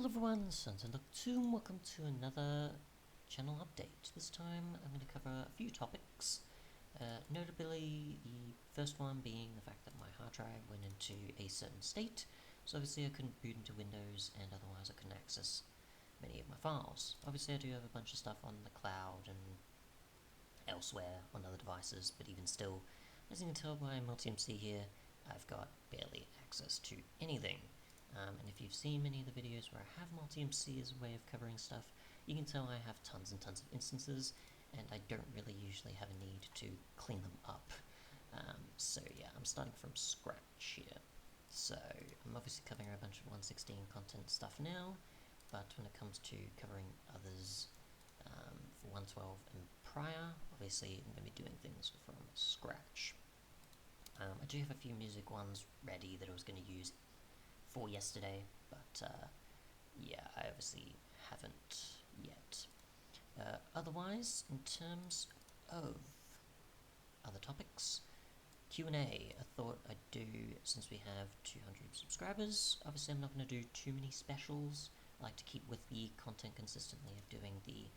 Hello everyone, Sunsun welcome to another channel update. This time I'm going to cover a few topics, notably the first one being the fact that my hard drive went into a certain state, so obviously I couldn't boot into Windows and otherwise I couldn't access many of my files. Obviously I do have a bunch of stuff on the cloud and elsewhere on other devices, but even still, as you can tell by MultiMC here, I've got barely access to anything. And if you've seen many of the videos where I have MultiMC as a way of covering stuff, you can tell I have tons and tons of instances, and I don't really usually have a need to clean them up. So yeah, I'm starting from scratch here. So I'm obviously covering a bunch of 116 content stuff now, but when it comes to covering others for 112 and prior, obviously I'm going to be doing things from scratch. I do have a few music ones ready that I was going to use for yesterday, but yeah, I obviously haven't yet. Otherwise, in terms of other topics, Q&A, I thought I'd do, since we have 200 subscribers, obviously I'm not going to do too many specials. I like to keep with the content consistently of doing the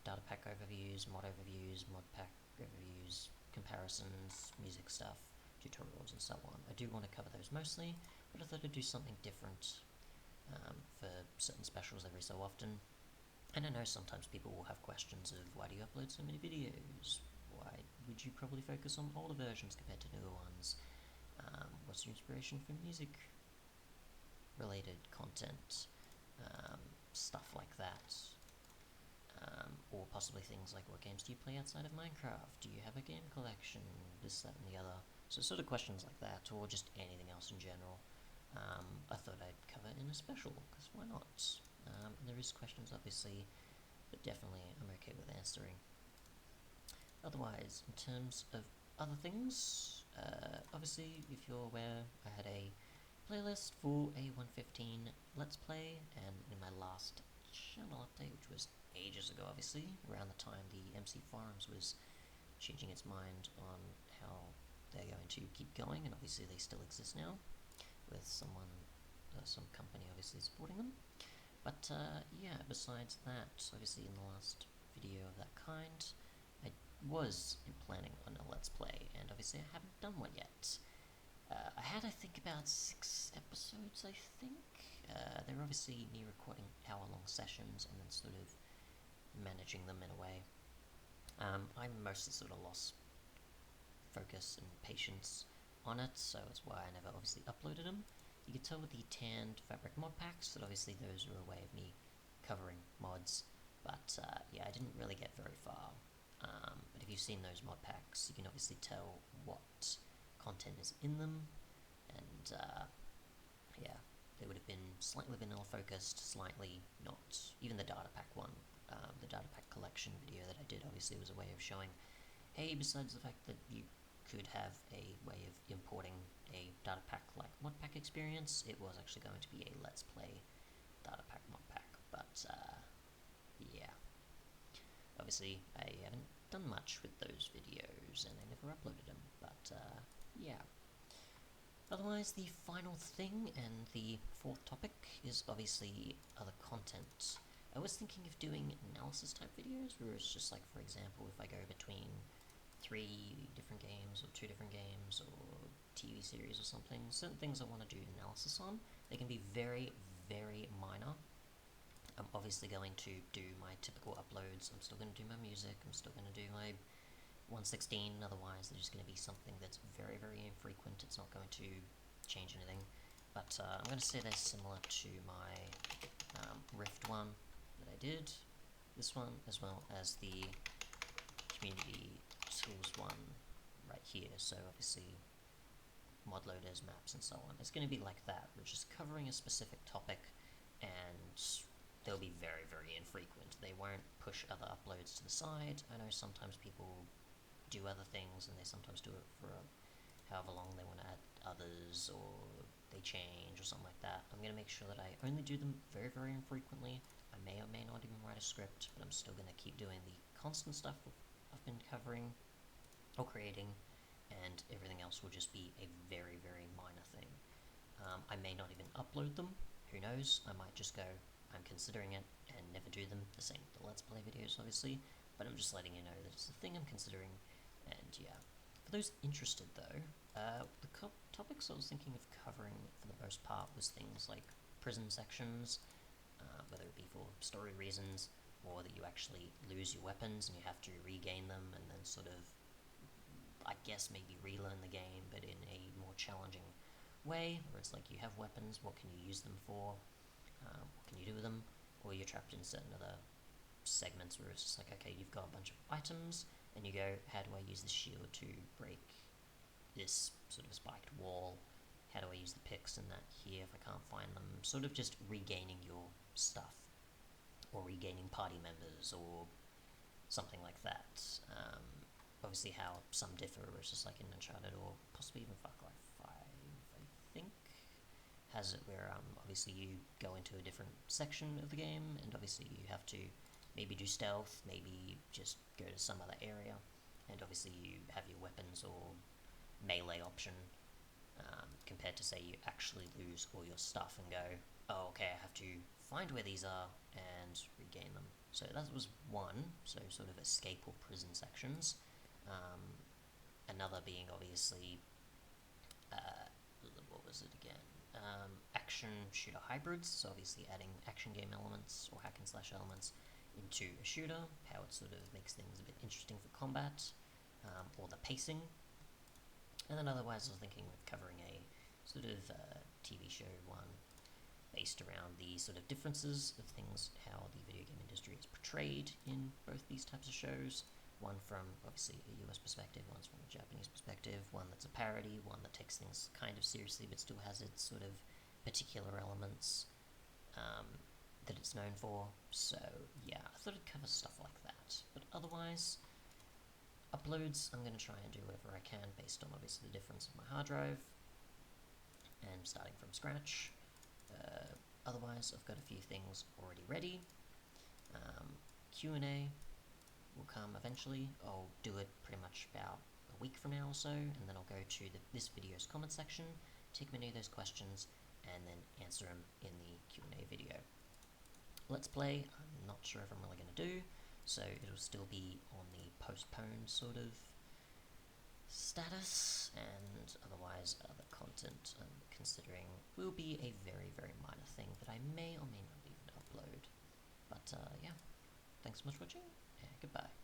data pack overviews, mod pack overviews, comparisons, music stuff, tutorials and so on. I do want to cover those mostly, but I thought I'd do something different for certain specials every so often. And I know sometimes people will have questions of why do you upload so many videos? Why would you probably focus on older versions compared to newer ones? What's your inspiration for music related content? Stuff like that. Or possibly things like, what games do you play outside of Minecraft? Do you have a game collection? This, that, and the other. So sort of questions like that, or just anything else in general. I thought I'd cover in a special, because why not? And there is questions, obviously, but definitely I'm okay with answering. Otherwise, in terms of other things, obviously, if you're aware, I had a playlist for a 115 Let's Play, and in my last channel update, which was ages ago, obviously, around the time the MC Forums was changing its mind on how they're going to keep going, and obviously they still exist now, with some company obviously supporting them. But yeah, besides that, obviously in the last video of that kind, I was planning on a Let's Play, and obviously I haven't done one yet. I had, I think, about 6 episodes, I think. They're obviously me recording hour-long sessions and then sort of managing them in a way. I mostly sort of lost focus and patience on it, so that's why I never obviously uploaded them. You can tell with the tanned fabric mod packs that obviously those are a way of me covering mods, but yeah, I didn't really get very far. But if you've seen those mod packs, you can obviously tell what content is in them, and yeah, they would have been slightly vanilla focused, slightly not. Even the data pack one, the data pack collection video that I did, obviously was a way of showing, hey, besides the fact that you could have a way of importing a data pack like mod pack experience, it was actually going to be a Let's Play data pack mod pack. But yeah, obviously I haven't done much with those videos and I never uploaded them, but yeah. Otherwise, the final thing and the fourth topic is obviously other content. I was thinking of doing analysis type videos where it's just like, for example, if I go between 3 different games or 2 different games or TV series or something, certain things I want to do analysis on, they can be very, very minor. I'm obviously going to do my typical uploads, I'm still going to do my music, I'm still going to do my 116, otherwise they're just going to be something that's very, very infrequent, it's not going to change anything. But I'm going to say they're similar to my Rift one that I did, this one, as well as the community tools one right here, so obviously mod loaders, maps, and so on. It's going to be like that. We're just covering a specific topic, and they'll be very, very infrequent. They won't push other uploads to the side. I know sometimes people do other things, and they sometimes do it for however long they want to add others, or they change, or something like that. I'm going to make sure that I only do them very, very infrequently. I may or may not even write a script, but I'm still going to keep doing the constant stuff I've been covering or creating, and everything else will just be a very, very minor thing. I may not even upload them, who knows, I might just go, I'm considering it and never do them. The same with the Let's Play videos, obviously, but I'm just letting you know that it's a thing I'm considering, and yeah. For those interested, though, the topics I was thinking of covering for the most part was things like prison sections, whether it be for story reasons, or that you actually lose your weapons and you have to regain them and then sort of, I guess, maybe relearn the game, but in a more challenging way, where it's like you have weapons, what can you use them for, what can you do with them, or you're trapped in certain other segments where it's just like, okay, you've got a bunch of items, and you go, how do I use the shield to break this sort of spiked wall? How do I use the picks and that here if I can't find them? Sort of just regaining your stuff, or regaining party members, or something like that. Obviously, how some differ, where it's just like in Uncharted, or possibly even Far Cry 5, I think, has it where obviously you go into a different section of the game, and obviously you have to maybe do stealth, maybe just go to some other area, and obviously you have your weapons or melee option, compared to, say, you actually lose all your stuff and go, oh, okay, I have to find where these are and regain them. So that was one, so sort of escape or prison sections. Another being obviously, what was it again? Action shooter hybrids, so obviously adding action game elements or hack and slash elements into a shooter, how it sort of makes things a bit interesting for combat, or the pacing. And then otherwise I was thinking of covering a sort of TV show one based around the sort of differences of things, how the video game industry is portrayed in both these types of shows. One from obviously a US perspective, one's from a Japanese perspective, one that's a parody, one that takes things kind of seriously but still has its sort of particular elements that it's known for. So yeah, I thought I'd cover stuff like that. But otherwise, uploads, I'm going to try and do whatever I can based on obviously the difference of my hard drive and starting from scratch. Otherwise, I've got a few things already ready. Q&A will come eventually. I'll do it pretty much about a week from now or so, and then I'll go to this video's comment section, take many of those questions, and then answer them in the Q&A video. Let's Play, I'm not sure if I'm really going to do, so it'll still be on the postponed sort of status, and otherwise other content I'm considering will be a very, very minor thing that I may or may not even upload. But yeah, thanks so much for watching, and goodbye.